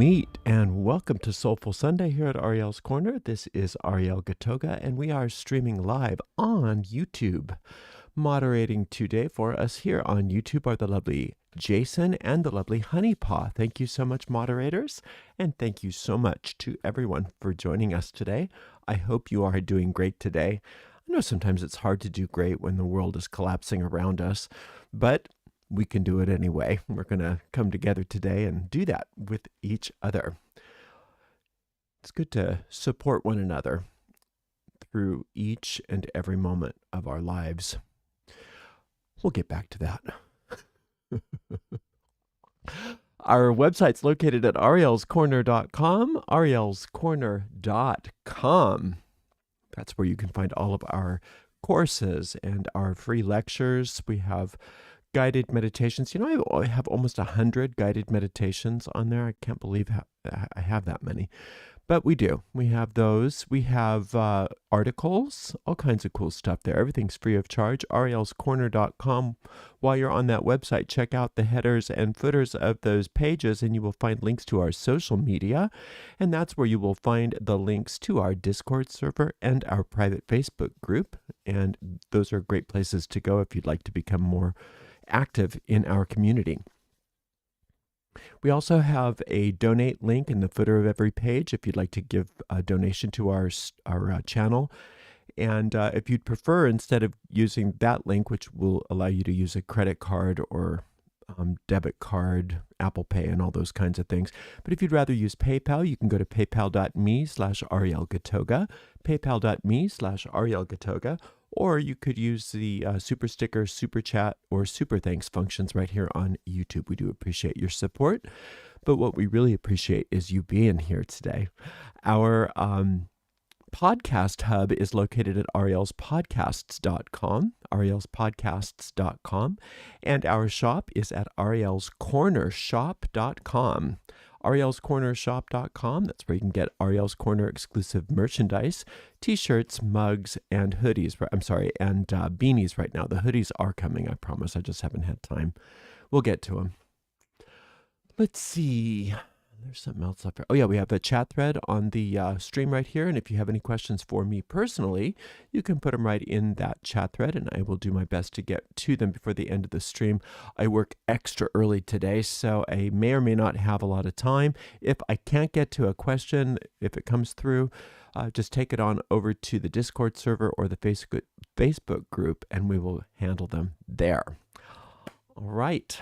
meet, and welcome to Soulful Sunday here at Ariel's Corner. This is Ariel Gatoga, and we are streaming live on YouTube. Moderating today for us here on YouTube are the lovely Jason and the lovely Honeypaw. Thank you so much, moderators, and thank you so much to everyone for joining us today. I hope you are doing great today. I know sometimes it's hard to do great when the world is collapsing around us, but we can do it anyway. We're going to come together today and do that with each other. It's good to support one another through each and every moment of our lives. We'll get back to that. Our website's located at arielscorner.com, arielscorner.com. That's where you can find all of our courses and our free lectures. We have guided meditations. You know, I have almost 100 guided meditations on there. I can't believe I have that many. But we do. We have those. We have articles, all kinds of cool stuff there. Everything's free of charge. arielscorner.com. While you're on that website, check out the headers and footers of those pages, and you will find links to our social media. And that's where you will find the links to our Discord server and our private Facebook group. And those are great places to go if you'd like to become more active in our community. We also have a donate link in the footer of every page if you'd like to give a donation to our channel. And if you'd prefer, instead of using that link, which will allow you to use a credit card or debit card, Apple Pay, and all those kinds of things. But if you'd rather use PayPal, you can go to paypal.me/Ariel Gatoga, paypal.me/Ariel Gatoga, or you could use the super sticker, super chat, or super thanks functions right here on YouTube. We do appreciate your support, but what we really appreciate is you being here today. Our podcast hub is located at arielspodcasts.com, arielspodcasts.com, and our shop is at arielscornershop.com. arielscornershop.com. That's where you can get Ariel's Corner exclusive merchandise, t-shirts, mugs, and hoodies. And beanies right now. The hoodies are coming, I promise. I just haven't had time. We'll get to them. Let's see. There's something else up here. Oh, yeah, we have a chat thread on the stream right here. And if you have any questions for me personally, you can put them right in that chat thread, and I will do my best to get to them before the end of the stream. I work extra early today, so I may or may not have a lot of time. If I can't get to a question, if it comes through, just take it on over to the Discord server or the Facebook group, and we will handle them there. All right.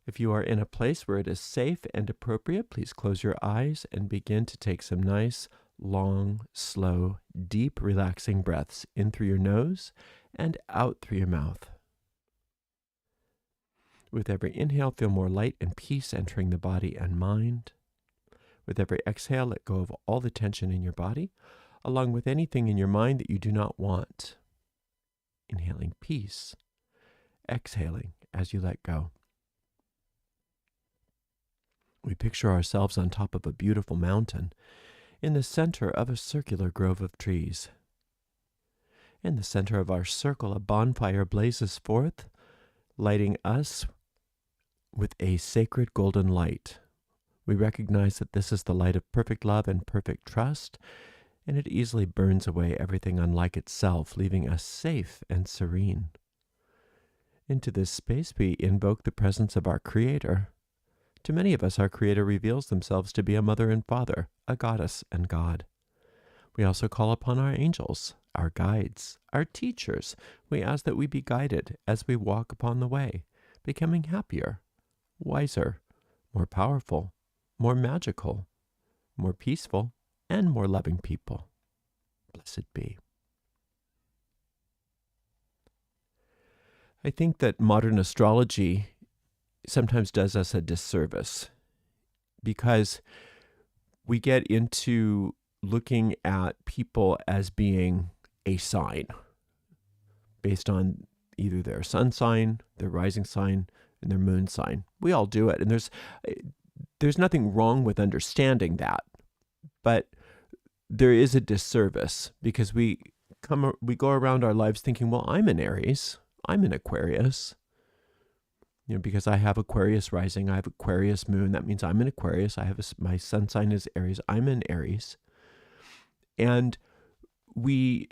If you are in a place where it is safe and appropriate, please close your eyes and begin to take some nice, long, slow, deep, relaxing breaths in through your nose and out through your mouth. With every inhale, feel more light and peace entering the body and mind. With every exhale, let go of all the tension in your body, along with anything in your mind that you do not want. Inhaling peace, exhaling as you let go. We picture ourselves on top of a beautiful mountain, in the center of a circular grove of trees. In the center of our circle, a bonfire blazes forth, lighting us with a sacred golden light. We recognize that this is the light of perfect love and perfect trust, and it easily burns away everything unlike itself, leaving us safe and serene. Into this space, we invoke the presence of our Creator. To many of us, our Creator reveals themselves to be a mother and father, a goddess and God. We also call upon our angels, our guides, our teachers. We ask that we be guided as we walk upon the way, becoming happier, wiser, more powerful, more magical, more peaceful, and more loving people. Blessed be. I think that modern astrology sometimes does us a disservice because we get into looking at people as being a sign based on either their sun sign, their rising sign, and their moon sign. We all do it, and there's nothing wrong with understanding that, but there is a disservice because we go around our lives thinking, well, I'm an Aries, I'm an Aquarius. Because I have Aquarius rising, I have Aquarius moon. That means I'm in Aquarius. My sun sign is Aries. I'm in Aries. And we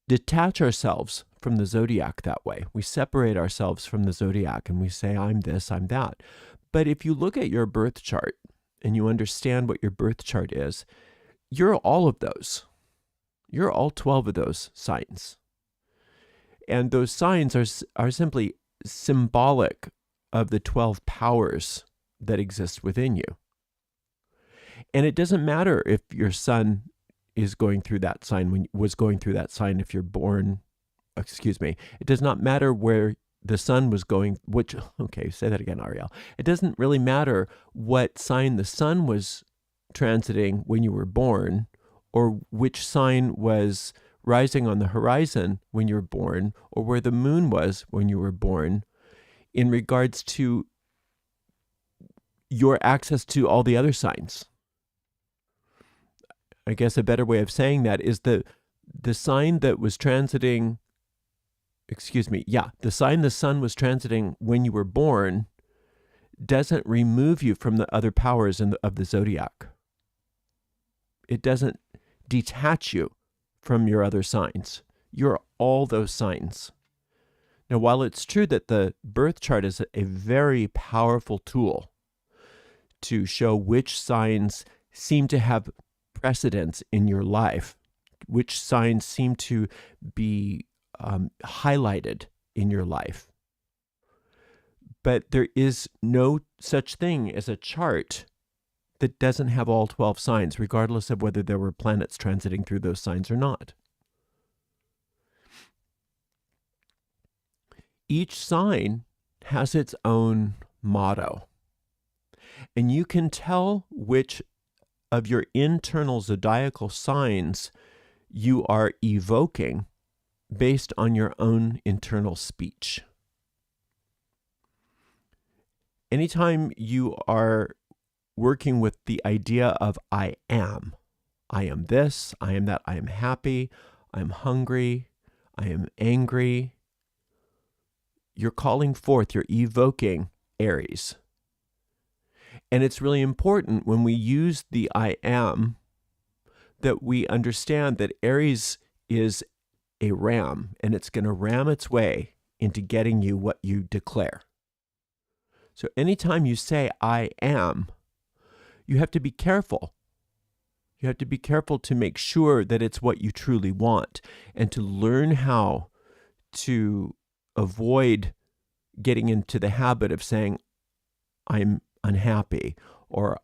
detach ourselves from the zodiac that way. We separate ourselves from the zodiac and we say, I'm this, I'm that. But if you look at your birth chart and you understand what your birth chart is, you're all of those. You're all 12 of those signs. And those signs are simply symbolic of the 12 powers that exist within you. And it doesn't matter if your sun is going through that sign, if you're born, it does not matter where the sun was going, say that again, Ariel. It doesn't really matter what sign the sun was transiting when you were born, or which sign was rising on the horizon when you were born, or where the moon was when you were born, in regards to your access to all the other signs. I guess a better way of saying that is the sign that was transiting, the sign the sun was transiting when you were born doesn't remove you from the other powers of the zodiac. It doesn't detach you from your other signs. You're all those signs. Now, while it's true that the birth chart is a very powerful tool to show which signs seem to have precedence in your life, which signs seem to be highlighted in your life, but there is no such thing as a chart that doesn't have all 12 signs, regardless of whether there were planets transiting through those signs or not. Each sign has its own motto, and you can tell which of your internal zodiacal signs you are evoking based on your own internal speech. Anytime you are working with the idea of I am this, I am that, I am happy, I'm hungry, I am angry, you're calling forth, you're evoking Aries. And it's really important when we use the I am that we understand that Aries is a ram, and it's going to ram its way into getting you what you declare. So anytime you say I am, you have to be careful. You have to be careful to make sure that it's what you truly want, and to learn how to avoid getting into the habit of saying, I'm unhappy, or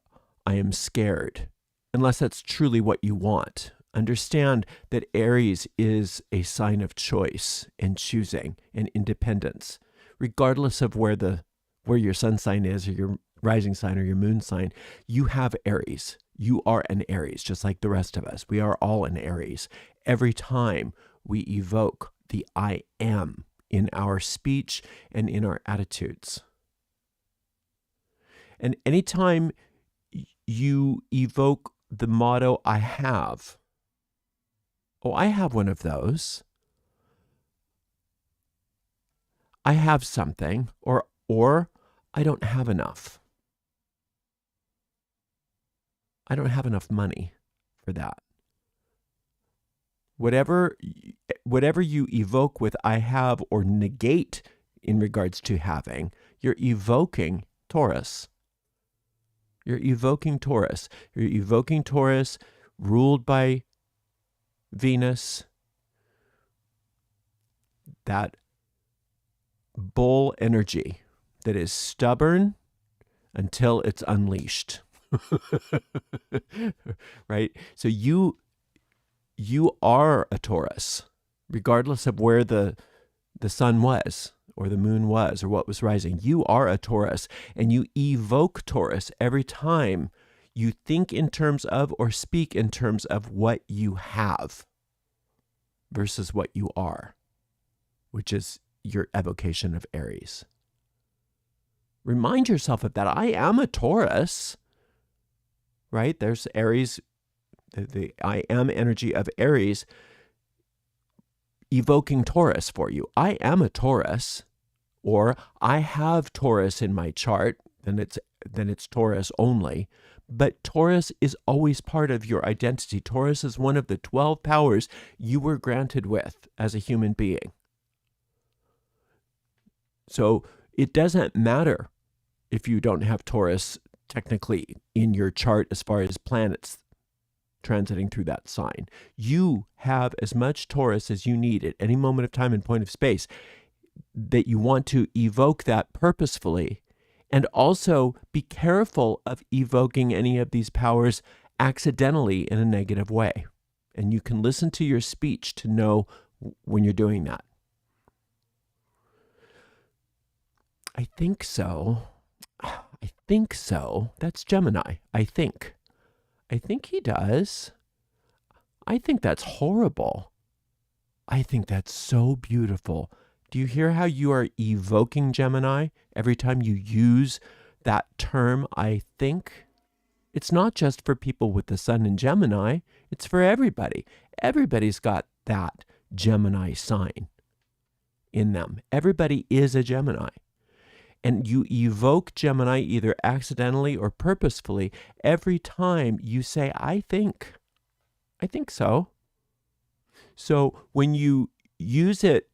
I am scared, unless that's truly what you want. Understand that Aries is a sign of choice and choosing and independence, regardless of where your sun sign is, or your rising sign, or your moon sign. You have Aries. You are an Aries, just like the rest of us. We are all an Aries. Every time we evoke the I am in our speech and in our attitudes. And anytime you evoke the motto, I have one of those. I have something, or I don't have enough. I don't have enough money for that. Whatever you evoke with I have, or negate in regards to having, you're evoking Taurus. You're evoking Taurus. You're evoking Taurus, ruled by Venus, that bull energy that is stubborn until it's unleashed. Right? So you are a Taurus, regardless of where the sun was, or the moon was, or what was rising. You are a Taurus, and you evoke Taurus every time you think in terms of, or speak in terms of, what you have versus what you are, which is your evocation of Aries. Remind yourself of that. I am a Taurus, right? There's Aries, the I am energy of Aries evoking Taurus for you. I am a Taurus. Or I have Taurus in my chart, then it's Taurus only. But Taurus is always part of your identity. Taurus is one of the 12 powers you were granted with as a human being. So it doesn't matter if you don't have Taurus technically in your chart as far as planets transiting through that sign. You have as much Taurus as you need at any moment of time and point of space, that you want to evoke that purposefully, and also be careful of evoking any of these powers accidentally in a negative way. And you can listen to your speech to know when you're doing that. I think so. That's Gemini. I think he does. I think that's horrible. I think that's so beautiful. Do you hear how you are evoking Gemini every time you use that term, I think? It's not just for people with the sun in Gemini. It's for everybody. Everybody's got that Gemini sign in them. Everybody is a Gemini. And you evoke Gemini either accidentally or purposefully every time you say, I think so. So when you use it,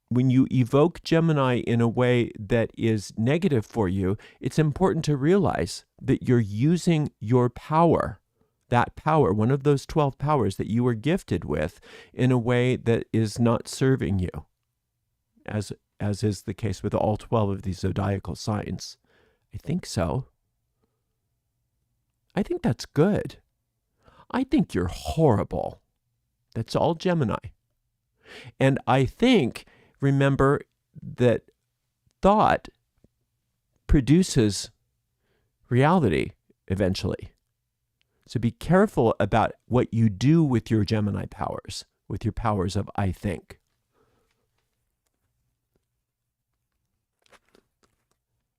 when you evoke Gemini in a way that is negative for you, it's important to realize that you're using your power, that power, one of those 12 powers that you were gifted with, in a way that is not serving you, as is the case with all 12 of these zodiacal signs. I think so. I think that's good. I think you're horrible. That's all Gemini. And I think, remember that thought produces reality eventually. So be careful about what you do with your Gemini powers, with your powers of I think.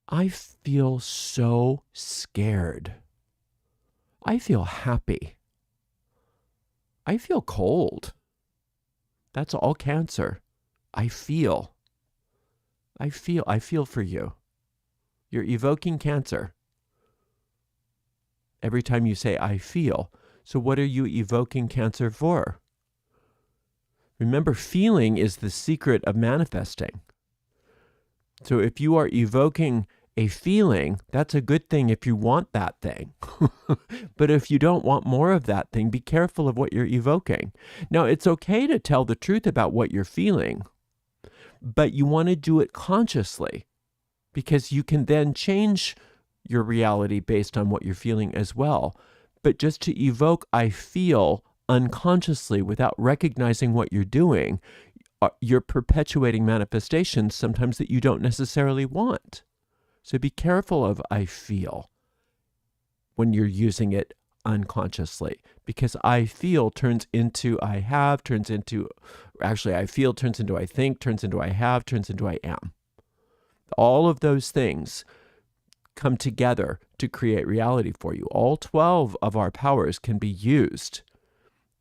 I feel so scared. I feel happy. I feel cold. That's all Cancer. I feel for you. You're evoking Cancer every time you say, I feel. So what are you evoking Cancer for? Remember, feeling is the secret of manifesting. So if you are evoking a feeling, that's a good thing if you want that thing. But if you don't want more of that thing, be careful of what you're evoking. Now, it's okay to tell the truth about what you're feeling, but you want to do it consciously, because you can then change your reality based on what you're feeling as well. But just to evoke I feel unconsciously without recognizing what you're doing, you're perpetuating manifestations sometimes that you don't necessarily want. So be careful of I feel when you're using it unconsciously, because I feel turns into I have, turns into, actually I feel turns into I think, turns into I have, turns into I am. All of those things come together to create reality for you. All 12 of our powers can be used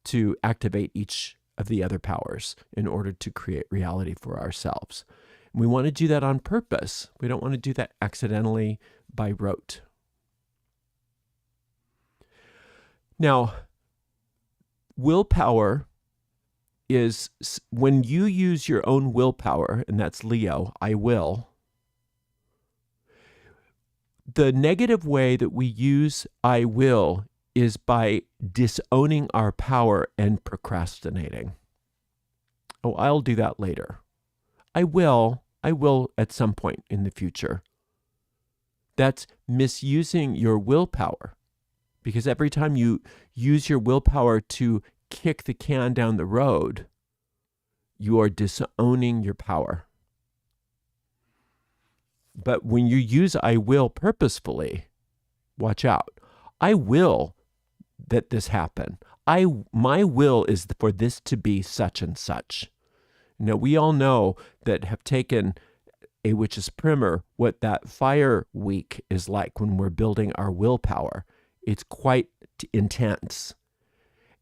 to activate each of the other powers in order to create reality for ourselves. And we want to do that on purpose. We don't want to do that accidentally by rote. Now, willpower is when you use your own willpower, and that's Leo, I will. The negative way that we use I will is by disowning our power and procrastinating. Oh, I'll do that later. I will at some point in the future. That's misusing your willpower, because every time you use your willpower to kick the can down the road, you are disowning your power. But when you use I will purposefully, watch out. I will that this happen. My will is for this to be such and such. Now, we all know that have taken a witch's primer what that fire week is like when we're building our willpower. It's quite intense.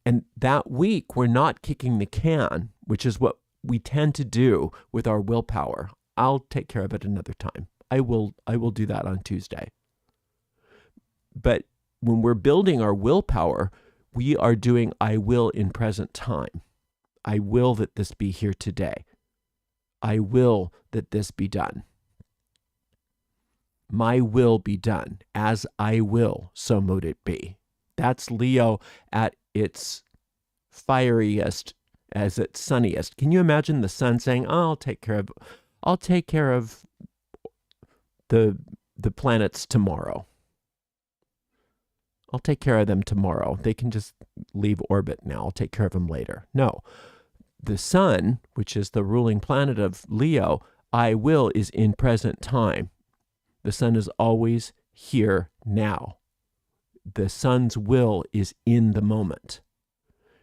And that week, we're not kicking the can, which is what we tend to do with our willpower. I'll take care of it another time. I will do that on Tuesday. But when we're building our willpower, we are doing I will in present time. I will that this be here today. I will that this be done. My will be done. As I will, so mote it be. That's Leo at its fieriest, as its sunniest. Can you imagine the sun saying, oh, I'll take care of the planets tomorrow. I'll take care of them tomorrow. They can just leave orbit now. I'll take care of them later. No. The sun, which is the ruling planet of Leo, I will is in present time. The sun is always here now. The sun's will is in the moment.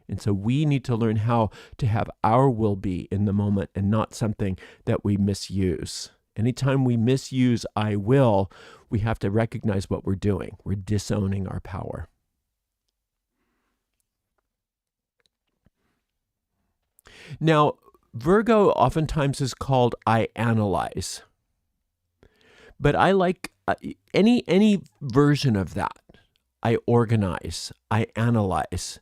And so we need to learn how to have our will be in the moment and not something that we misuse. Anytime we misuse I will, we have to recognize what we're doing. We're disowning our power. Now, Virgo oftentimes is called I analyze. But I like any version of that. I organize, I analyze,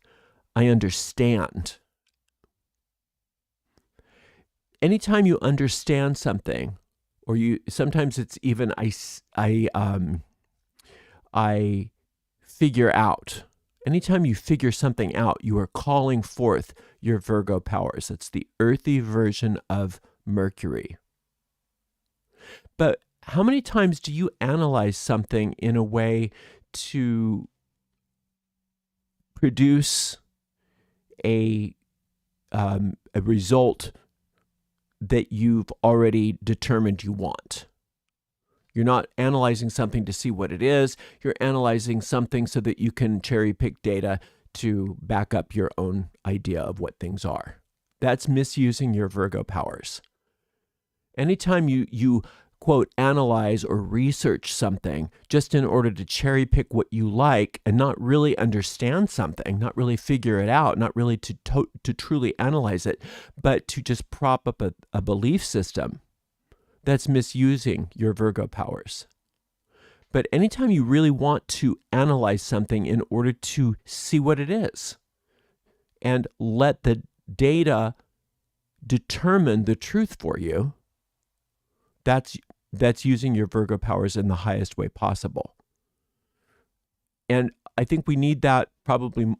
I understand. Anytime you understand something, or sometimes it's even I figure out. Anytime you figure something out, you are calling forth your Virgo powers. It's the earthy version of Mercury. But how many times do you analyze something in a way to produce a result that you've already determined you want? You're not analyzing something to see what it is. You're analyzing something so that you can cherry pick data to back up your own idea of what things are. That's misusing your Virgo powers. Anytime you quote, analyze or research something just in order to cherry pick what you like and not really understand something, not really figure it out, not really to truly analyze it, but to just prop up a belief system, that's misusing your Virgo powers. But anytime you really want to analyze something in order to see what it is and let the data determine the truth for you, that's using your Virgo powers in the highest way possible. And I think we need that probably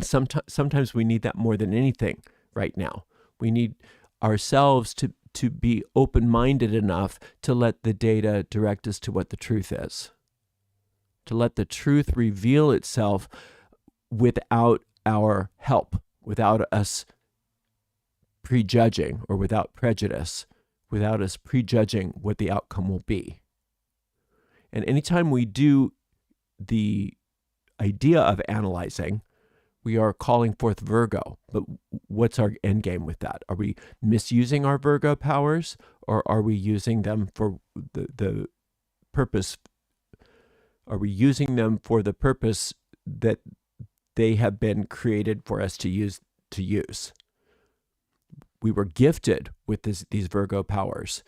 sometimes we need that more than anything right now. We need ourselves to be open-minded enough to let the data direct us to what the truth is, to let the truth reveal itself without our help, without us prejudging or without prejudice, without us prejudging what the outcome will be. And anytime we do the idea of analyzing, we are calling forth Virgo. But what's our end game with that? Are we misusing our Virgo powers, or are we using them for the purpose? Are we using them for the purpose that they have been created for us to use? We were gifted with these Virgo powers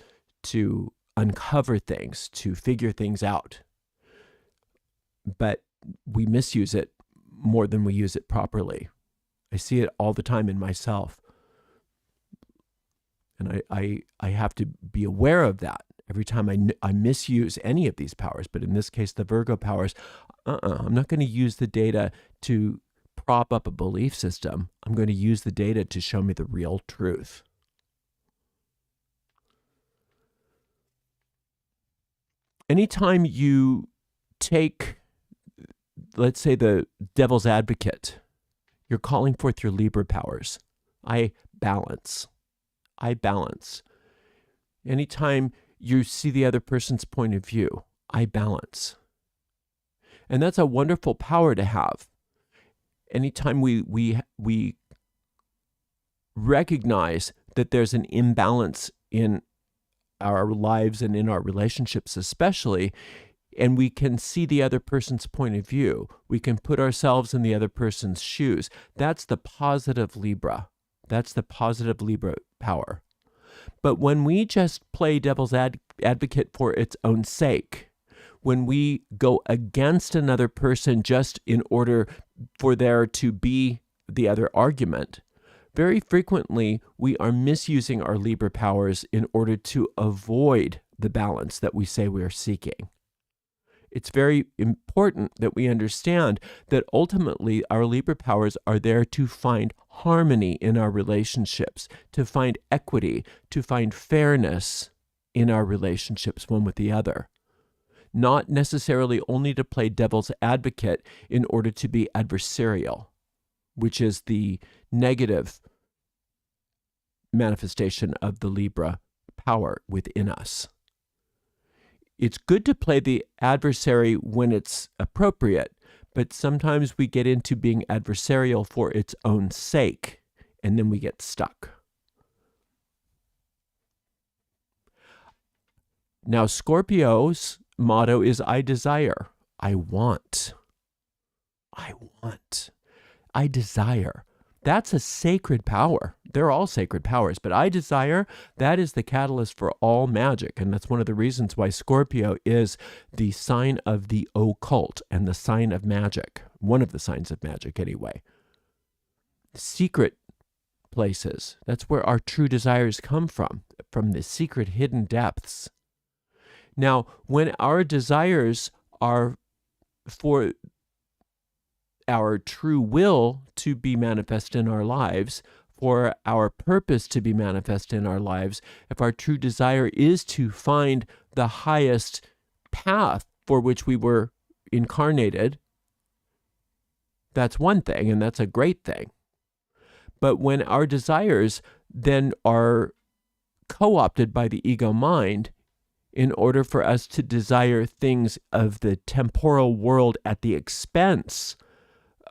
to uncover things, to figure things out. But we misuse it more than we use it properly. I see it all the time in myself. And I have to be aware of that every time I misuse any of these powers. But in this case, the Virgo powers, I'm not going to use the data to prop up a belief system. I'm going to use the data to show me the real truth. Anytime you take, let's say, the devil's advocate, you're calling forth your Libra powers. I balance. Anytime you see the other person's point of view, I balance. And that's a wonderful power to have. Anytime we recognize that there's an imbalance in our lives and in our relationships especially, and we can see the other person's point of view, we can put ourselves in the other person's shoes. That's the positive Libra. That's the positive Libra power. But when we just play devil's advocate for its own sake, when we go against another person just in order for there to be the other argument, very frequently we are misusing our Libra powers in order to avoid the balance that we say we are seeking. It's very important that we understand that ultimately our Libra powers are there to find harmony in our relationships, to find equity, to find fairness in our relationships one with the other. Not necessarily only to play devil's advocate in order to be adversarial, which is the negative manifestation of the Libra power within us. It's good to play the adversary when it's appropriate, but sometimes we get into being adversarial for its own sake, and then we get stuck. Now, Scorpio's motto is I desire, I want, I desire. That's a sacred power. They're all sacred powers, but I desire, that is the catalyst for all magic. And that's one of the reasons why Scorpio is the sign of the occult and the sign of magic. One of the signs of magic, anyway. Secret places. That's where our true desires come from the secret hidden depths. Now, when our desires are for our true will to be manifest in our lives, for our purpose to be manifest in our lives, if our true desire is to find the highest path for which we were incarnated, that's one thing, and that's a great thing. But when our desires then are co-opted by the ego mind, in order for us to desire things of the temporal world at the expense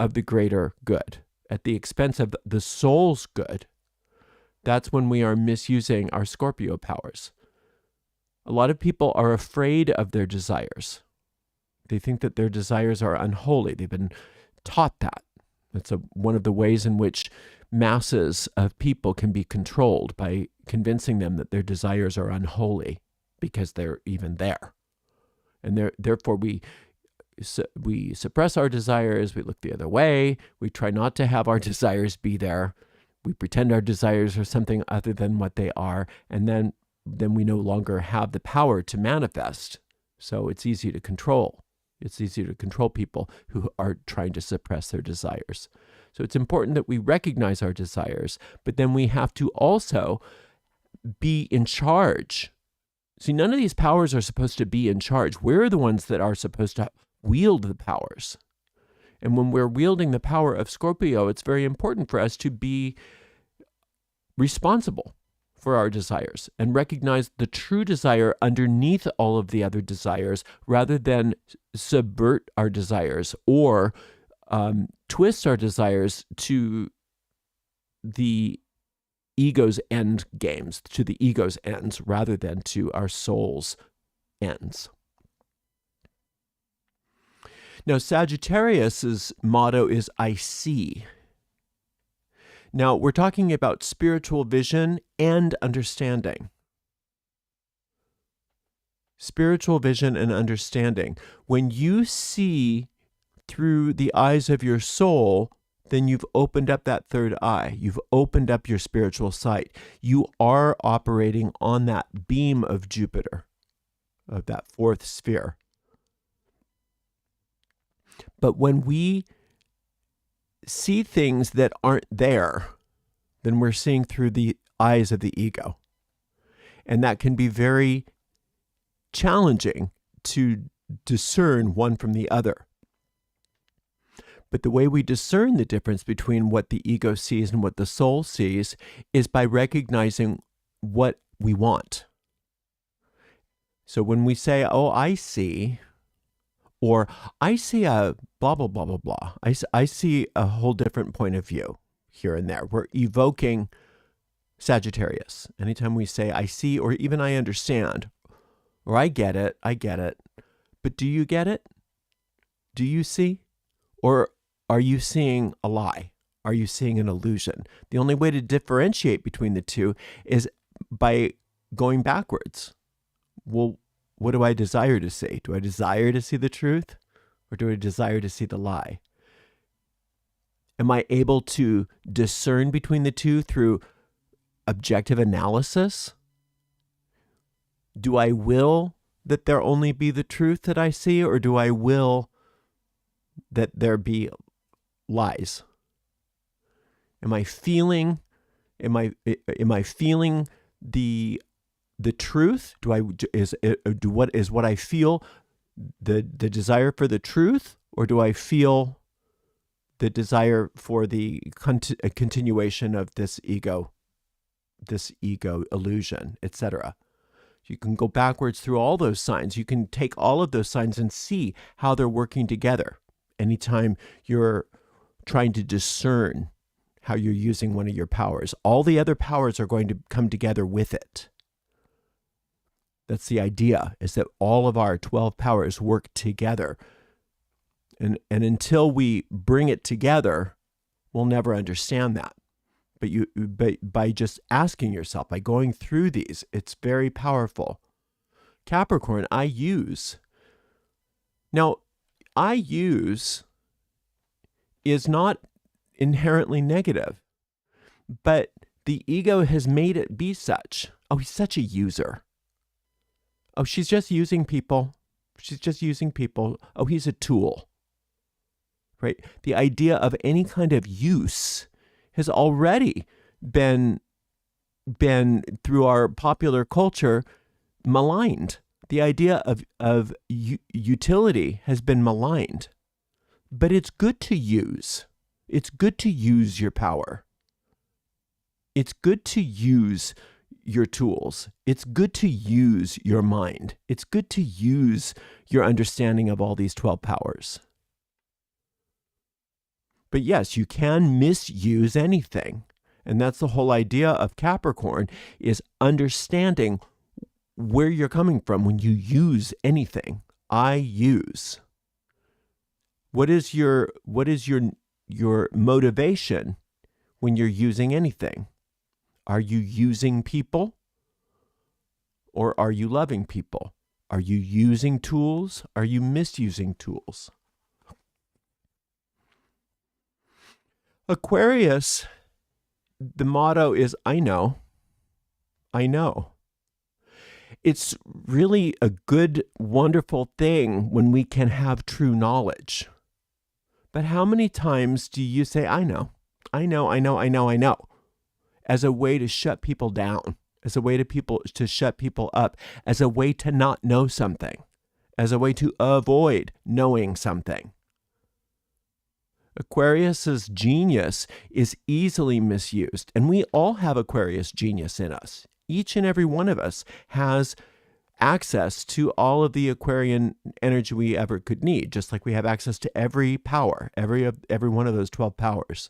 of the greater good, at the expense of the soul's good, that's when we are misusing our Scorpio powers. A lot of people are afraid of their desires. They think that their desires are unholy. They've been taught that. That's one of the ways in which masses of people can be controlled, by convincing them that their desires are unholy because they're even there. And therefore we suppress our desires, we look the other way, we try not to have our desires be there, we pretend our desires are something other than what they are, and then we no longer have the power to manifest. So it's easy to control. It's easier to control people who are trying to suppress their desires. So it's important that we recognize our desires, but then we have to also be in charge. See, none of these powers are supposed to be in charge. We're the ones that are supposed to wield the powers. And when we're wielding the power of Scorpio, it's very important for us to be responsible for our desires and recognize the true desire underneath all of the other desires, rather than subvert our desires or twist our desires to the ego's end games, to the ego's ends, rather than to our soul's ends. Now, Sagittarius's motto is I see. Now, we're talking about spiritual vision and understanding. Spiritual vision and understanding. When you see through the eyes of your soul, then you've opened up that third eye. You've opened up your spiritual sight. You are operating on that beam of Jupiter, of that fourth sphere. But when we see things that aren't there, then we're seeing through the eyes of the ego. And that can be very challenging to discern one from the other. But the way we discern the difference between what the ego sees and what the soul sees is by recognizing what we want. So when we say, oh, I see, or I see a blah, blah, blah, blah, blah. I see a whole different point of view here and there. We're evoking Sagittarius. Anytime we say I see, or even I understand, or I get it. But do you get it? Do you see? Or are you seeing a lie? Are you seeing an illusion? The only way to differentiate between the two is by going backwards. Well, what do I desire to see? Do I desire to see the truth, or do I desire to see the lie? Am I able to discern between the two through objective analysis? Do I will that there only be the truth that I see, or do I will that there be lies? Am I feeling the truth? Is what I feel the desire for the truth, or do I feel the desire for the continuation of this ego illusion, etc.? You can go backwards through all those signs. You can take all of those signs and see how they're working together. Anytime you're trying to discern how you're using one of your powers, all the other powers are going to come together with it. That's the idea, is that all of our 12 powers work together. And until we bring it together, we'll never understand that. But by just asking yourself, by going through these, it's very powerful. Capricorn, I use. Now, I use is not inherently negative, but the ego has made it be such. Oh, he's such a user. Oh, she's just using people. She's just using people. Oh, he's a tool. Right? The idea of any kind of use has already been through our popular culture maligned. The idea of utility has been maligned. But it's good to use. It's good to use your power. It's good to use your tools. It's good to use your mind. It's good to use your understanding of all these 12 powers. But yes, you can misuse anything. And that's the whole idea of Capricorn, is understanding where you're coming from when you use anything. I use. What is your motivation when you're using anything? Are you using people, or are you loving people? Are you using tools? Are you misusing tools? Aquarius, the motto is, I know. I know. It's really a good, wonderful thing when we can have true knowledge. But how many times do you say, I know, I know, I know, I know, I know, as a way to shut people down, as a way to shut people up, as a way to not know something, as a way to avoid knowing something? Aquarius's genius is easily misused, and we all have Aquarius genius in us. Each and every one of us has access to all of the Aquarian energy we ever could need, just like we have access to every power, every one of those 12 powers.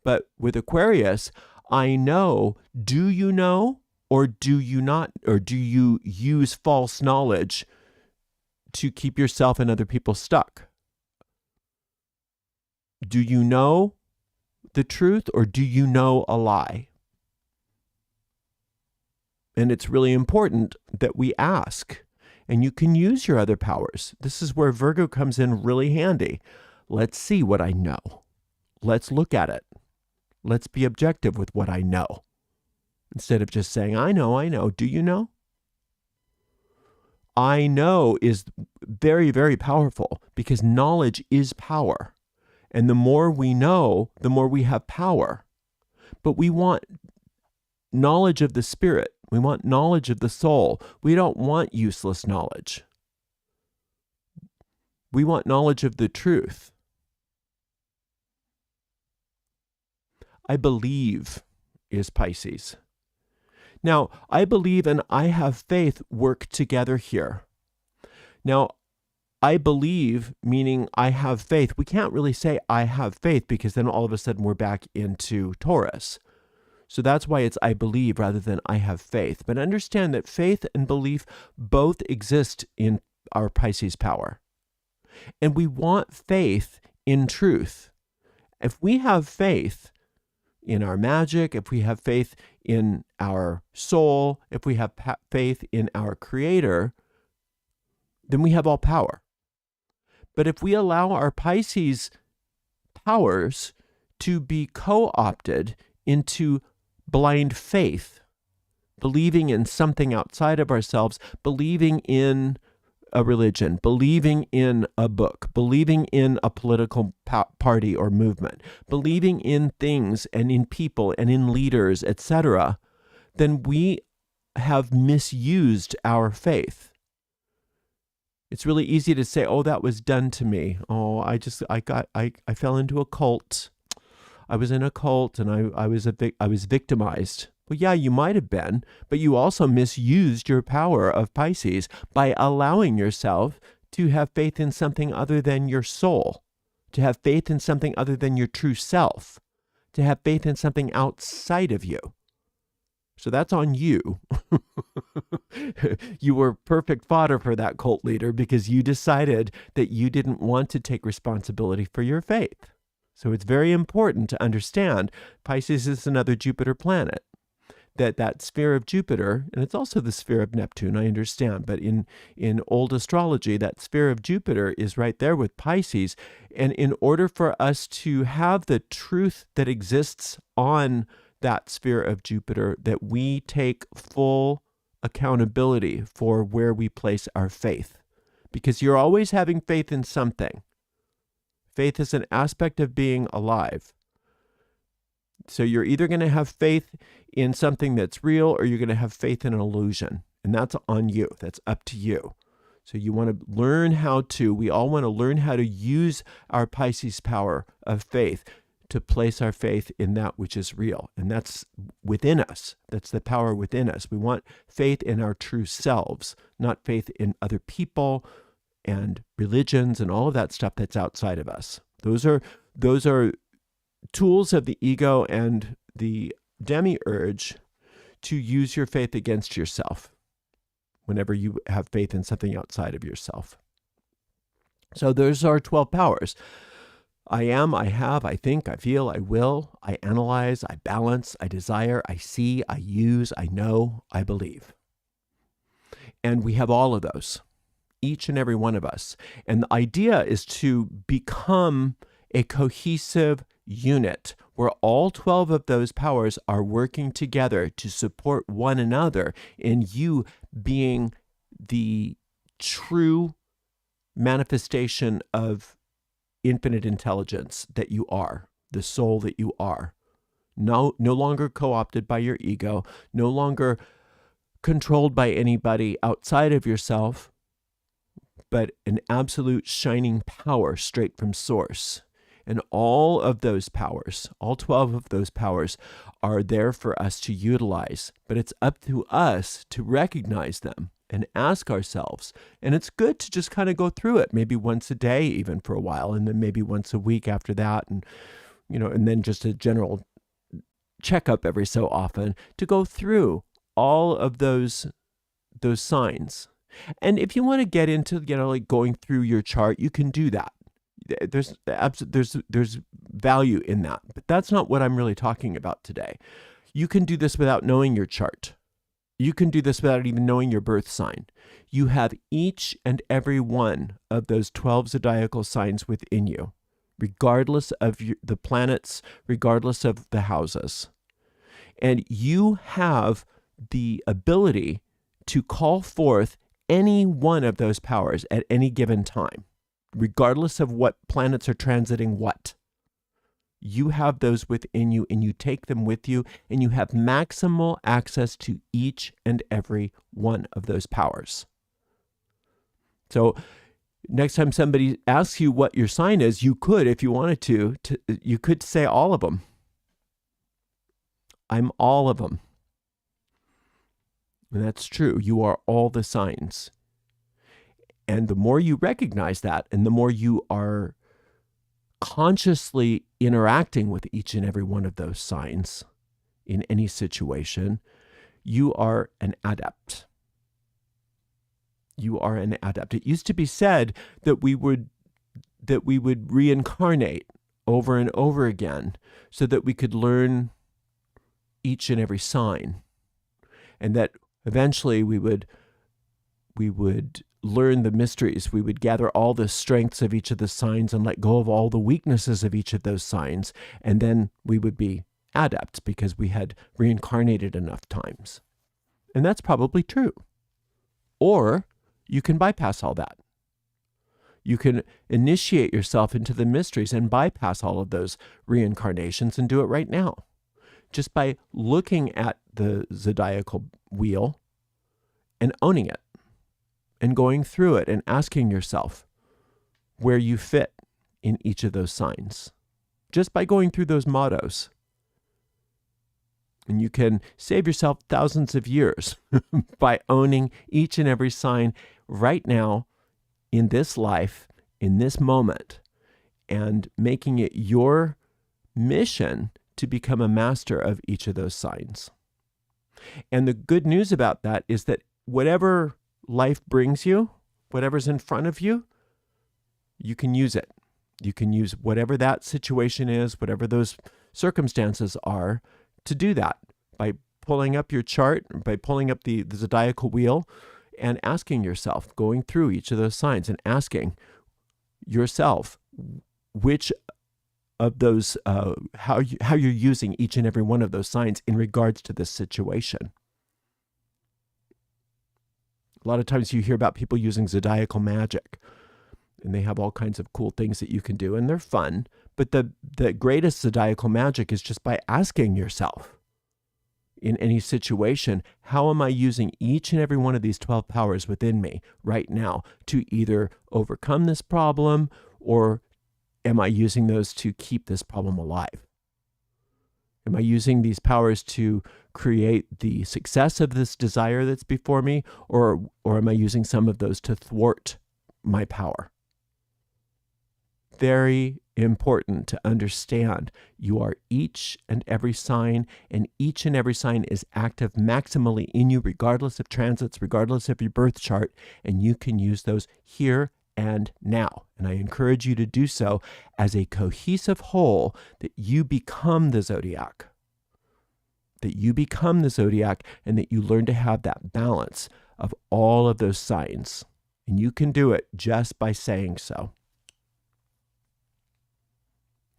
But with Aquarius, I know, do you know, or do you not, or do you use false knowledge to keep yourself and other people stuck? Do you know the truth, or do you know a lie? And it's really important that we ask. And you can use your other powers. This is where Virgo comes in really handy. Let's see what I know. Let's look at it. Let's be objective with what I know. Instead of just saying, I know, I know. Do you know? I know is very, very powerful, because knowledge is power. And the more we know, the more we have power. But we want knowledge of the spirit. We want knowledge of the soul. We don't want useless knowledge. We want knowledge of the truth. I believe is Pisces. Now, I believe and I have faith work together here. Now, I believe, meaning I have faith. We can't really say I have faith, because then all of a sudden we're back into Taurus. So that's why it's I believe rather than I have faith. But understand that faith and belief both exist in our Pisces power. And we want faith in truth. If we have faith, in our magic, if we have faith in our soul, if we have faith in our Creator, then we have all power. But if we allow our Pisces powers to be co-opted into blind faith, believing in something outside of ourselves, believing in a religion, believing in a book, believing in a political party or movement, believing in things and in people and in leaders, etc., then we have misused our faith. It's really easy to say, oh, that was done to me. Oh, I fell into a cult. I was in a cult and I was victimized. Well, yeah, you might have been, but you also misused your power of Pisces by allowing yourself to have faith in something other than your soul, to have faith in something other than your true self, to have faith in something outside of you. So that's on you. You were perfect fodder for that cult leader because you decided that you didn't want to take responsibility for your faith. So it's very important to understand Pisces is another Jupiter planet. That sphere of Jupiter, and it's also the sphere of Neptune, I understand, but in old astrology, that sphere of Jupiter is right there with Pisces. And in order for us to have the truth that exists on that sphere of Jupiter, that we take full accountability for where we place our faith. Because you're always having faith in something. Faith is an aspect of being alive. So you're either going to have faith in something that's real or you're going to have faith in an illusion. And that's on you. That's up to you. So you want to learn we all want to learn how to use our Pisces power of faith to place our faith in that which is real. And that's within us. That's the power within us. We want faith in our true selves, not faith in other people and religions and all of that stuff that's outside of us. Those are tools of the ego and the demiurge to use your faith against yourself whenever you have faith in something outside of yourself. So those are 12 powers. I am, I have, I think, I feel, I will, I analyze, I balance, I desire, I see, I use, I know, I believe. And we have all of those, each and every one of us. And the idea is to become a cohesive unit where all 12 of those powers are working together to support one another in you being the true manifestation of infinite intelligence that you are, the soul that you are. No longer co-opted by your ego, no longer controlled by anybody outside of yourself, but an absolute shining power straight from source. And all of those powers, all 12 of those powers are there for us to utilize, but it's up to us to recognize them and ask ourselves. And it's good to just kind of go through it, maybe once a day, even for a while, and then maybe once a week after that. And, and then just a general checkup every so often to go through all of those signs. And if you want to get into, like going through your chart, you can do that. There's value in that, but that's not what I'm really talking about today. You can do this without knowing your chart. You can do this without even knowing your birth sign. You have each and every one of those 12 zodiacal signs within you, regardless of the planets, regardless of the houses. And you have the ability to call forth any one of those powers at any given time, regardless of what planets are transiting what. You have those within you and you take them with you and you have maximal access to each and every one of those powers. So next time somebody asks you what your sign is, you could, if you wanted to you could say all of them. I'm all of them. And that's true. You are all the signs. And the more you recognize that, and the more you are consciously interacting with each and every one of those signs in any situation, you are an adept. You are an adept. It used to be said that we would reincarnate over and over again so that we could learn each and every sign, and that eventually we would learn the mysteries. We would gather all the strengths of each of the signs and let go of all the weaknesses of each of those signs, and then we would be adepts because we had reincarnated enough times. And that's probably true. Or you can bypass all that. You can initiate yourself into the mysteries and bypass all of those reincarnations and do it right now. Just by looking at the zodiacal wheel and owning it and going through it and asking yourself where you fit in each of those signs. Just by going through those mottos. And you can save yourself thousands of years by owning each and every sign right now in this life, in this moment, and making it your mission to become a master of each of those signs. And the good news about that is that whatever life brings you, whatever's in front of you, you can use it. You can use whatever that situation is, whatever those circumstances are, to do that by pulling up your chart, by pulling up the zodiacal wheel and asking yourself, going through each of those signs and asking yourself which of those, how you're using each and every one of those signs in regards to this situation. A lot of times you hear about people using zodiacal magic, and they have all kinds of cool things that you can do, and they're fun. But the greatest zodiacal magic is just by asking yourself in any situation, how am I using each and every one of these 12 powers within me right now to either overcome this problem, or am I using those to keep this problem alive? Am I using these powers to create the success of this desire that's before me, or am I using some of those to thwart my power? Very important to understand you are each and every sign, and each and every sign is active maximally in you, regardless of transits, regardless of your birth chart, and you can use those here and now. And I encourage you to do so as a cohesive whole, that you become the zodiac. That you become the zodiac, and that you learn to have that balance of all of those signs. And you can do it just by saying so.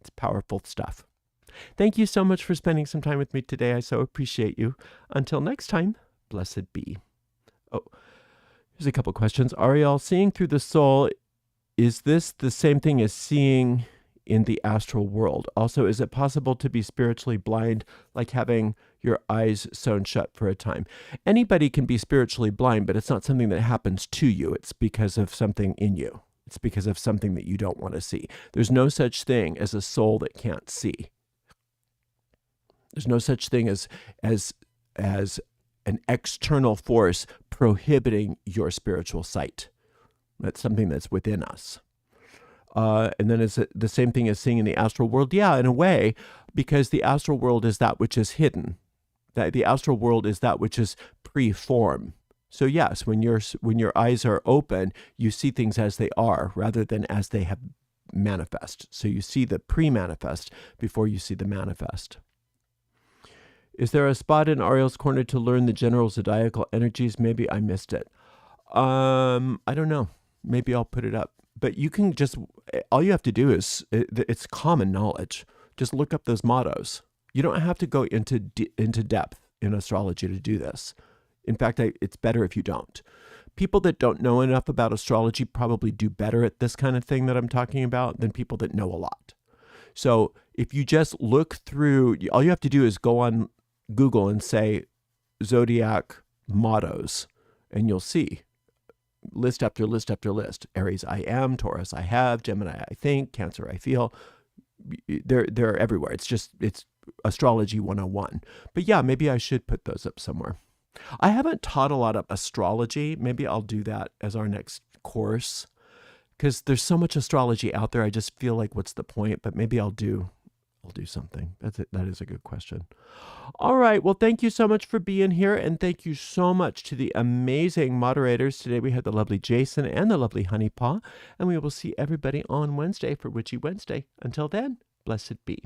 It's powerful stuff. Thank you so much for spending some time with me today. I so appreciate you. Until next time, blessed be. Oh, here's a couple questions. Ariel, seeing through the soul, is this the same thing as seeing in the astral world? Also, is it possible to be spiritually blind, like having your eyes sewn shut for a time? Anybody can be spiritually blind, but it's not something that happens to you. It's because of something in you. It's because of something that you don't want to see. There's no such thing as a soul that can't see. There's no such thing as an external force prohibiting your spiritual sight. That's something that's within us. And then is it the same thing as seeing in the astral world? Yeah, in a way, because the astral world is that which is hidden. The astral world is that which is pre-form. So yes, when your eyes are open, you see things as they are rather than as they have manifest. So you see the pre-manifest before you see the manifest. Is there a spot in Ariel's corner to learn the general zodiacal energies? Maybe I missed it. I don't know. Maybe I'll put it up. But you can just, all you have to do is, it's common knowledge. Just look up those mottos. You don't have to go into depth in astrology to do this. In fact, it's better if you don't. People that don't know enough about astrology probably do better at this kind of thing that I'm talking about than people that know a lot. So if you just look through, all you have to do is go on Google and say zodiac mottos, and you'll see list after list after list. Aries, I am. Taurus, I have. Gemini, I think. Cancer, I feel. They're everywhere. It's astrology 101. But yeah, maybe I should put those up somewhere. I haven't taught a lot of astrology. Maybe I'll do that as our next course, because there's so much astrology out there. I just feel like, what's the point? But maybe I'll do something. That is a good question. All right. Well, thank you so much for being here. And thank you so much to the amazing moderators. Today we had the lovely Jason and the lovely Honey Paw. And we will see everybody on Wednesday for Witchy Wednesday. Until then, blessed be.